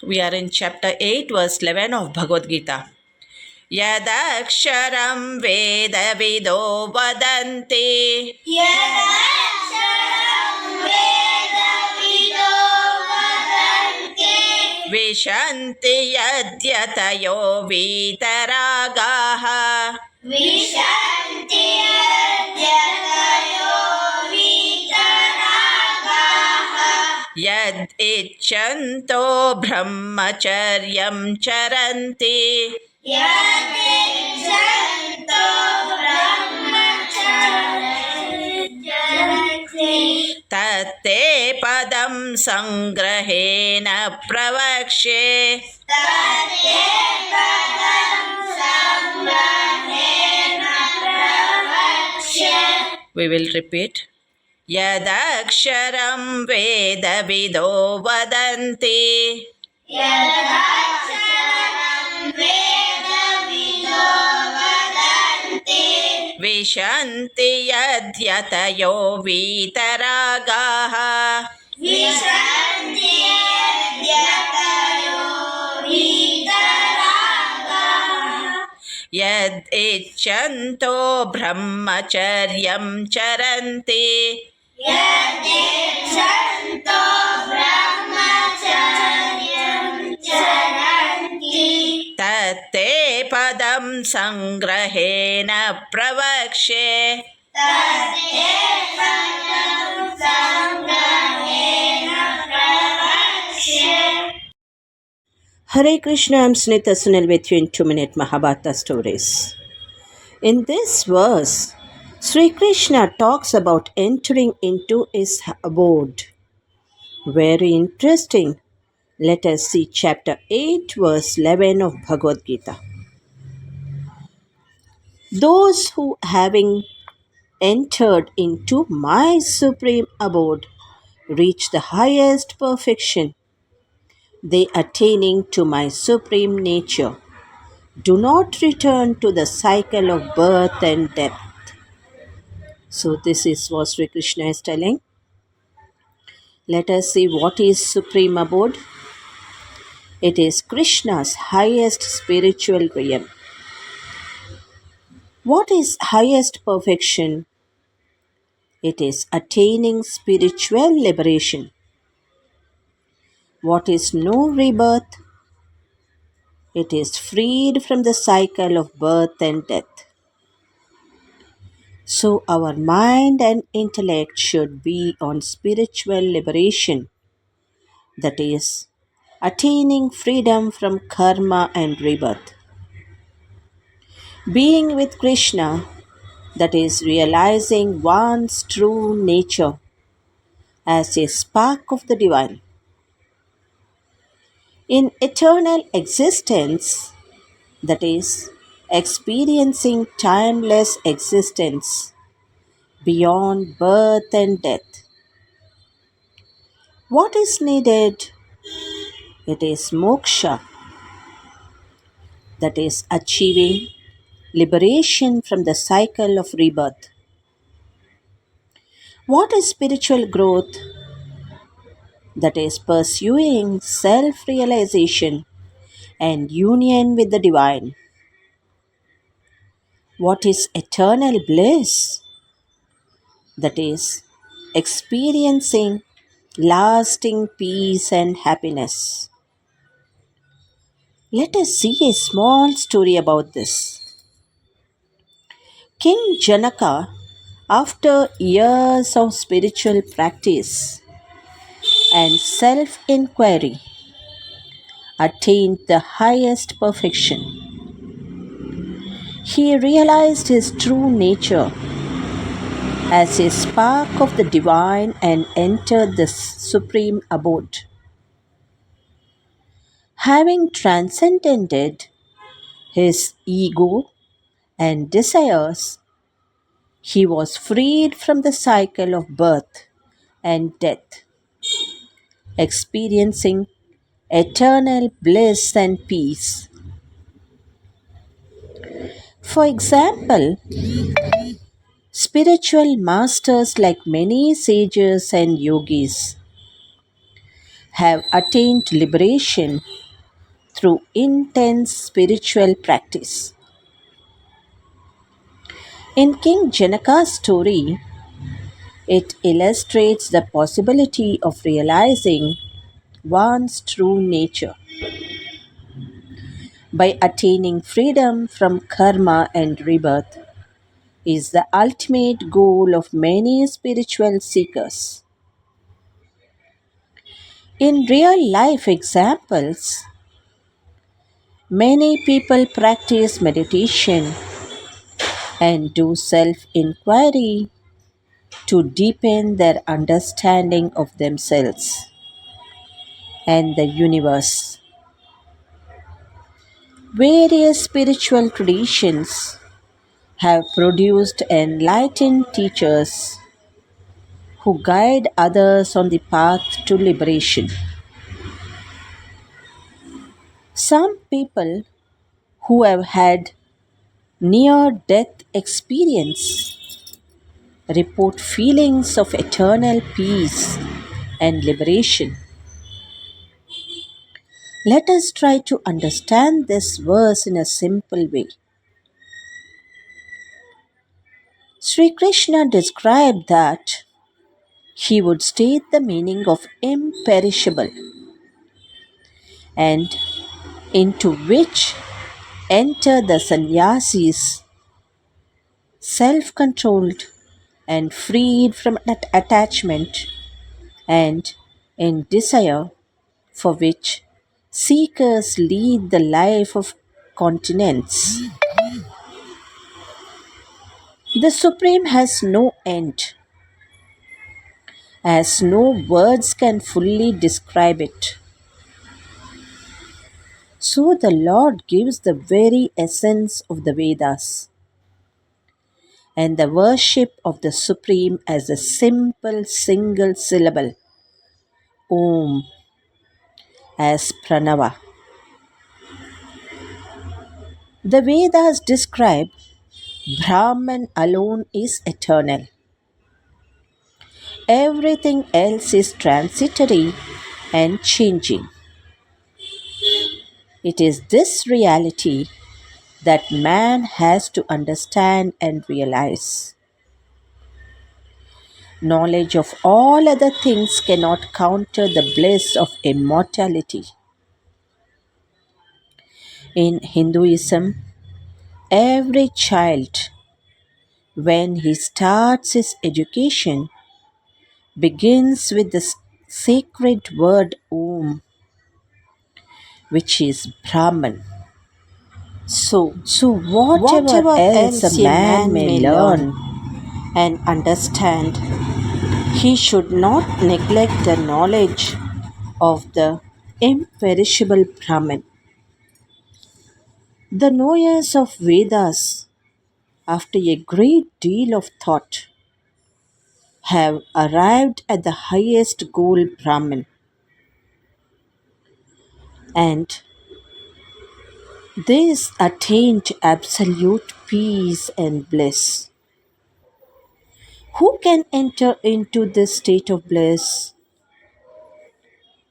We are in chapter 8, verse 11 of Bhagavad Gita. Yadaksharam vedavido vadanti Vishanti yadyatayo vitaragaha Yad ichanto brahmacharyam charanti Tatte padam sangrahena pravakshe We will repeat. Yadaksharam vedavido vadanti Vishanti yadyatayo vitaragaha Yad ichanto brahmacharyam charanti Tatte padam sangrahena pravakshe Hare Krishna, I'm Sunita Sunil with you in 2-minute Mahabharata stories. In this verse, Sri Krishna talks about entering into his abode. Very interesting. Let us see chapter 8, verse 11 of Bhagavad Gita. Those who, having entered into my supreme abode, reach the highest perfection. They attaining to my supreme nature do not return to the cycle of birth and death. So this is what Sri Krishna is telling. Let us see what is supreme abode. It is Krishna's highest spiritual realm. What is highest perfection? It is attaining spiritual liberation. What is no rebirth? It is freed from the cycle of birth and death. So our mind and intellect should be on spiritual liberation, that is, attaining freedom from karma and rebirth. Being with Krishna, that is, realizing one's true nature as a spark of the divine. In eternal existence, that is, experiencing timeless existence beyond birth and death. What is needed? It is moksha, that is, achieving liberation from the cycle of rebirth. What is spiritual growth? That is, pursuing self-realization and union with the divine. What is eternal bliss? That is, experiencing lasting peace and happiness. Let us see a small story about this. King Janaka, after years of spiritual practice and self-inquiry, attained the highest perfection. He realized his true nature as a spark of the divine and entered the supreme abode. Having transcended his ego and desires, he was freed from the cycle of birth and death, experiencing eternal bliss and peace. For example, spiritual masters like many sages and yogis have attained liberation through intense spiritual practice. In King Janaka's story, it illustrates the possibility of realizing one's true nature by attaining freedom from karma and rebirth is the ultimate goal of many spiritual seekers. In real life examples, many people practice meditation and do self inquiry to deepen their understanding of themselves and the universe. Various spiritual traditions have produced enlightened teachers who guide others on the path to liberation. Some people who have had near death experience report feelings of eternal peace and liberation. Let us try to understand this verse in a simple way. Sri Krishna described that he would state the meaning of imperishable and into which enter the sannyasis, self controlled and freed from attachment and in desire, for which seekers lead the life of continence. The Supreme has no end, as no words can fully describe it. So the Lord gives the very essence of the Vedas and the worship of the Supreme as a simple single syllable, Om, as Pranava. The Vedas describe Brahman alone is eternal. Everything else is transitory and changing. It is this reality that man has to understand and realize. Knowledge of all other things cannot counter the bliss of immortality. In Hinduism, every child, when he starts his education, begins with the sacred word Om, which is Brahman. So whatever else a man may learn and understand, he should not neglect the knowledge of the imperishable Brahman. The knowers of Vedas, after a great deal of thought, have arrived at the highest goal Brahman, and this attained absolute peace and bliss. Who can enter into this state of bliss?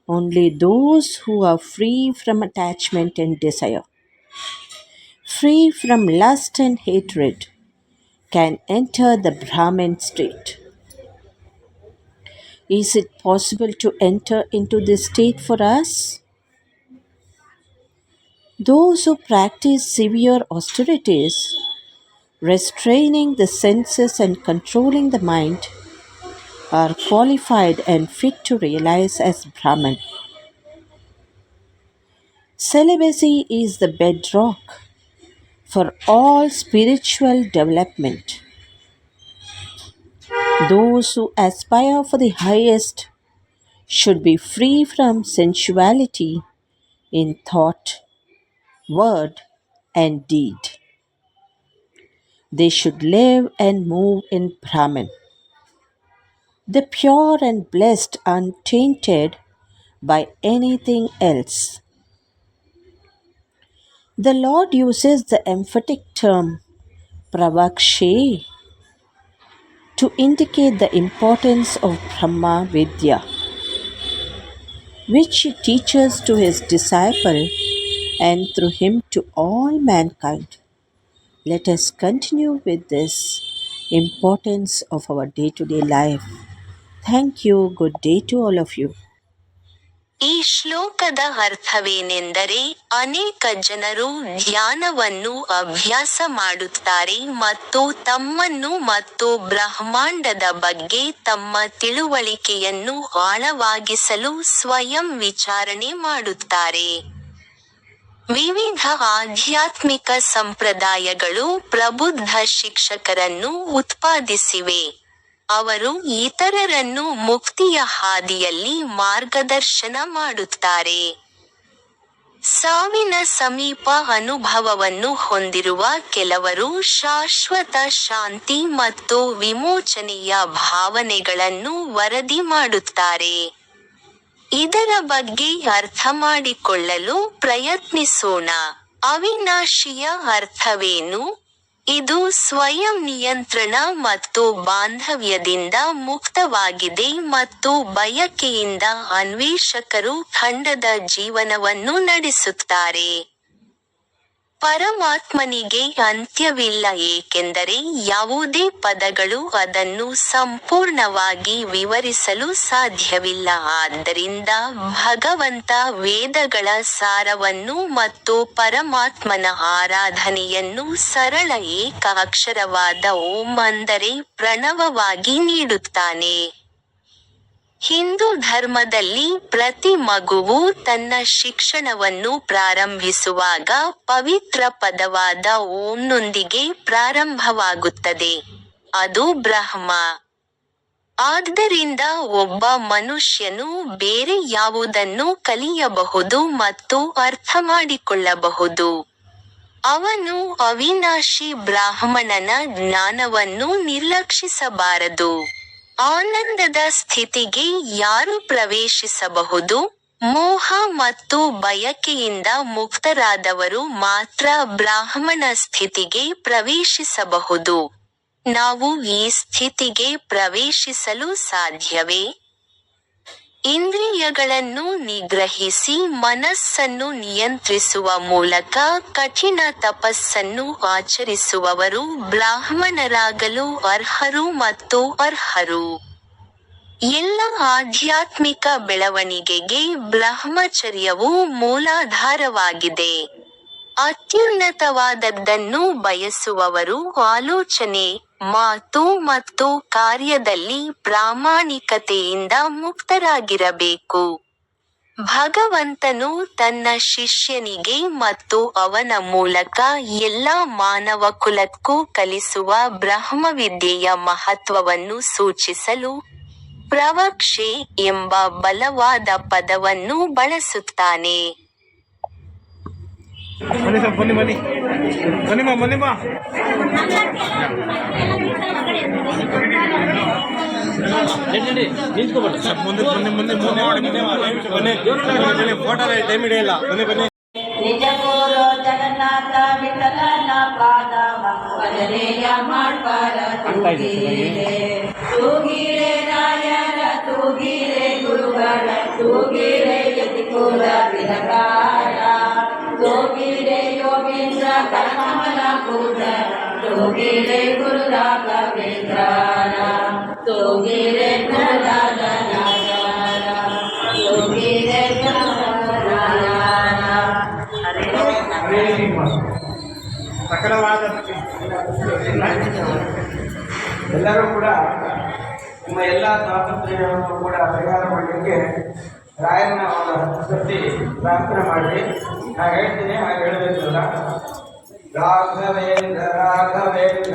Only those who are free from attachment and desire, free from lust and hatred, can enter the Brahman state. Is it possible to enter into this state for us? Those who practice severe austerities, restraining the senses and controlling the mind, are qualified and fit to realize as Brahman. Celibacy is the bedrock for all spiritual development. Those who aspire for the highest should be free from sensuality in thought, word, and deed. They should live and move in Brahman, the pure and blessed, untainted by anything else. The Lord uses the emphatic term pravakshe to indicate the importance of Brahma Vidya. which he teaches to his disciple and through him to all mankind. Let us continue with this importance of our day to day life. Thank you. Good day to all of you. ಈ ಶ್ಲೋಕದ ಅರ್ಥವೇನೆಂದರೆ, ಅನೇಕ ಜನರು ಧ್ಯಾನವನ್ನು ಅಭ್ಯಾಸ ಮಾಡುತ್ತಾರೆ ಮತ್ತು ತಮ್ಮನ್ನು ಮತ್ತು ಬ್ರಹ್ಮಾಂಡದ ಬಗ್ಗೆ ತಮ್ಮ ತಿಳುವಳಿಕೆಯನ್ನು ಆಳವಾಗಿಸಲು ಸ್ವಯಂ ವಿಚಾರಣೆ ಮಾಡುತ್ತಾರೆ. ವಿವಿಧ ಆಧ್ಯಾತ್ಮಿಕ ಸಂಪ್ರದಾಯಗಳು ಪ್ರಬುದ್ಧ ಶಿಕ್ಷಕರನ್ನು ಉತ್ಪಾದಿಸಿವೆ. ಅವರು ಇತರರನ್ನು ಮುಕ್ತಿಯ ಹಾದಿಯಲ್ಲಿ ಮಾರ್ಗದರ್ಶನ ಮಾಡುತ್ತಾರೆ. ಸಾವಿನ ಸಮೀಪ ಅನುಭವವನ್ನು ಹೊಂದಿರುವ ಕೆಲವರು ಶಾಶ್ವತ ಶಾಂತಿ ಮತ್ತು ವಿಮೋಚನೆಯ ಭಾವನೆಗಳನ್ನು ವರದಿ ಮಾಡುತ್ತಾರೆ. ಇದರ ಬಗ್ಗೆ ಅರ್ಥಮಾಡಿಕೊಳ್ಳಲು ಪ್ರಯತ್ನಿಸೋಣ. ಅವಿನಾಶಿಯ ಅರ್ಥವೇನು? ಇದು ಸ್ವಯಂ ನಿಯಂತ್ರಣ ಮತ್ತು ಬಾಂಧವ್ಯದಿಂದ ಮುಕ್ತವಾಗಿದೆ ಮತ್ತು ಬಯಕೆಯಿಂದ ಅನ್ವೇಷಕರು ಖಂಡದ ಜೀವನವನ್ನು ನಡೆಸುತ್ತಾರೆ. ಪರಮಾತ್ಮನಿಗೆ ಅಂತ್ಯವಿಲ್ಲ, ಏಕೆಂದರೆ ಯಾವುದೇ ಪದಗಳು ಅದನ್ನು ಸಂಪೂರ್ಣವಾಗಿ ವಿವರಿಸಲು ಸಾಧ್ಯವಿಲ್ಲ. ಆದ್ದರಿಂದ ಭಗವಂತ ವೇದಗಳ ಸಾರವನ್ನು ಮತ್ತು ಪರಮಾತ್ಮನ ಆರಾಧನೆಯನ್ನು ಸರಳ ಏಕ ಅಕ್ಷರವಾದ ಓಂ ಅಂದರೆ ಪ್ರಣವವಾಗಿ ನೀಡುತ್ತಾನೆ. ಹಿಂದೂ ಧರ್ಮದಲ್ಲಿ ಪ್ರತಿ ಮಗುವು ತನ್ನ ಶಿಕ್ಷಣವನ್ನು ಪ್ರಾರಂಭಿಸುವಾಗ ಪವಿತ್ರ ಪದವಾದ ಓಂನೊಂದಿಗೆ ಪ್ರಾರಂಭವಾಗುತ್ತದೆ. ಅದು ಬ್ರಹ್ಮ. ಆದ್ದರಿಂದ ಒಬ್ಬ ಮನುಷ್ಯನು ಬೇರೆ ಯಾವುದನ್ನು ಕಲಿಯಬಹುದು ಮತ್ತು ಅರ್ಥಮಾಡಿಕೊಳ್ಳಬಹುದು. ಅವನು ಅವಿನಾಶಿ ಬ್ರಾಹ್ಮಣನ ಜ್ಞಾನವನ್ನು ನಿರ್ಲಕ್ಷಿಸಬಾರದು. ಆನಂದದ ಸ್ಥಿತಿಗೆ ಯಾರು ಪ್ರವೇಶಿಸಬಹುದು? ಮೋಹ ಮತ್ತು ಬಯಕೆಯಿಂದ ಮುಕ್ತರಾದವರು ಮಾತ್ರ ಬ್ರಾಹ್ಮಣ ಸ್ಥಿತಿಗೆ ಪ್ರವೇಶಿಸಬಹುದು. ನಾವು ಈ ಸ್ಥಿತಿಗೆ ಪ್ರವೇಶಿಸಲು ಸಾಧ್ಯವೇ? ಇಂದ್ರಿಯಗಳನ್ನು ನಿಗ್ರಹಿಸಿ ಮನಸ್ಸನ್ನು ನಿಯಂತ್ರಿಸುವ ಮೂಲಕ ಕಠಿಣ ತಪಸ್ಸನ್ನು ಆಚರಿಸುವವರು ಬ್ರಾಹ್ಮಣರಾಗಲು ಅರ್ಹರು ಮತ್ತು ಅರ್ಹರು. ಎಲ್ಲ ಆಧ್ಯಾತ್ಮಿಕ ಬೆಳವಣಿಗೆಗೆ ಬ್ರಹ್ಮಚರ್ಯವು ಮೂಲಾಧಾರವಾಗಿದೆ. ಅತ್ಯುನ್ನತವಾದದ್ದನ್ನು ಬಯಸುವವರು ಆಲೋಚನೆ, ಮಾತು ಮತ್ತು ಕಾರ್ಯದಲ್ಲಿ ಪ್ರಾಮಾಣಿಕತೆಯಿಂದ ಮುಕ್ತರಾಗಿರಬೇಕು. ಭಗವಂತನು ತನ್ನ ಶಿಷ್ಯನಿಗೆ ಮತ್ತು ಅವನ ಮೂಲಕ ಎಲ್ಲ ಮಾನವಕುಲಕ್ಕೂ ಕಲಿಸುವ ಬ್ರಹ್ಮವಿದ್ಯೆಯ ಮಹತ್ವವನ್ನು ಸೂಚಿಸಲು ಪ್ರವಕ್ಷೆ ಎಂಬ ಬಲವಾದ ಪದವನ್ನು ಬಳಸುತ್ತಾನೆ. ನಿಜ ಗುರು ಜಗನ್ನಾಥ ವಿಠಲನ ಪಾದವ ಭಜನೆಯ ಮಾಡ್ಬಾರ ತೂಗಿರೆ ರಾಯರ ತೂಗಿರೆ ಗುರುಗಳ ತೂಗಿರೆ ಯತಿಕುಲ ತಿಲಕಾರ ತೂಗಿರೆ ಯೋಗೇಂದ್ರ ಕರಕಮಲ ಕೂಟ ತೂಗಿರೆ ಗುರು ರಾಘವೇಂದ್ರನ ತೂಗಿರೆ ಗುರುರಾಜ ತೂಗಿರೆ ಸಕಲವಾದ ಎಲ್ಲರೂ ಕೂಡ ನಿಮ್ಮ ಎಲ್ಲ ಸ್ವಾತಂತ್ರ್ಯವನ್ನು ಕೂಡ ಪರಿಹಾರ ಮಾಡಲಿಕ್ಕೆ ರಾಯನ ಶಕ್ತಿ ಪ್ರಾರ್ಥನೆ ಮಾಡಿ. ನಾನು ಹೇಳ್ತೀನಿ, ಹಾಗೆ ಹೇಳಬೇಕಲ್ಲ. ರಾಘವೇಂದ್ರ ರಾಘವೇಂದ್ರ